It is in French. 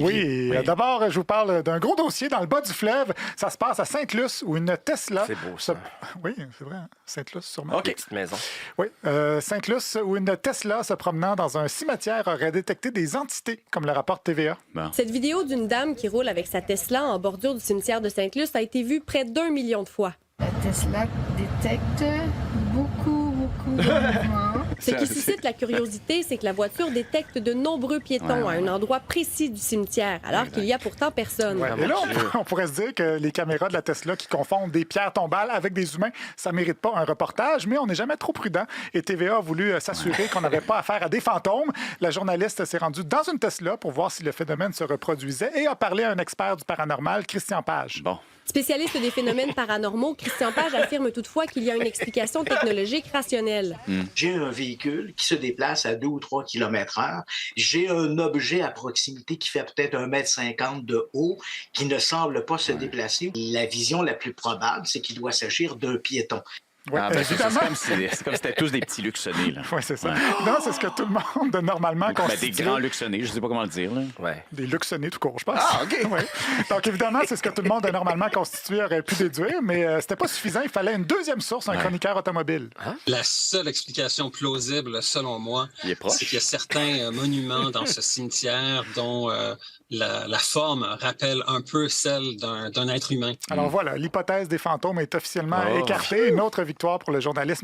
Oui, d'abord, je vous parle d'un gros dossier dans le bas du fleuve. Ça se passe à Sainte-Luce, où une Tesla... C'est beau, ça. Oui, c'est vrai, hein? Sainte-Luce, sûrement. OK. Petite maison. Oui, Sainte-Luce, où une Tesla se promenant dans un cimetière aurait détecté des entités, comme le rapporte TVA. Bon. Cette vidéo d'une dame qui roule avec sa Tesla en bordure du cimetière de Sainte-Luce a été vue près d'1 million de fois. La Tesla détecte beaucoup de mouvements. Ce qui suscite la curiosité, c'est que la voiture détecte de nombreux piétons à un endroit précis du cimetière, alors qu'il y a pourtant personne. Ouais. Et là, on pourrait se dire que les caméras de la Tesla qui confondent des pierres tombales avec des humains, ça mérite pas un reportage, mais on n'est jamais trop prudent. Et TVA a voulu s'assurer qu'on n'avait pas affaire à des fantômes. La journaliste s'est rendue dans une Tesla pour voir si le phénomène se reproduisait et a parlé à un expert du paranormal, Christian Page. Bon. Spécialiste des phénomènes paranormaux, Christian Page affirme toutefois qu'il y a une explication technologique rationnelle. J'ai un véhicule qui se déplace à 2 ou 3 km/h. J'ai un objet à proximité qui fait peut-être 1,50 m de haut, qui ne semble pas se déplacer. La vision la plus probable, c'est qu'il doit s'agir d'un piéton. Ouais, C'est comme si c'était tous des petits luxonnés. Là. Oui, c'est ça. Non, c'est ce que tout le monde normalement constitue. Des grands luxonnés, je sais pas comment le dire. Là. Ouais. Des luxonnés tout court, je pense. Ah, OK. Ouais. Donc, évidemment, c'est ce que tout le monde normalement constitué aurait pu déduire, mais c'était pas suffisant. Il fallait une deuxième source, un chroniqueur automobile. La seule explication plausible, selon moi, Il est proche. c'est qu'il y a certains monuments dans ce cimetière dont la forme rappelle un peu celle d'un être humain. Alors voilà, l'hypothèse des fantômes est officiellement écartée. Une autre victoire pour le journalisme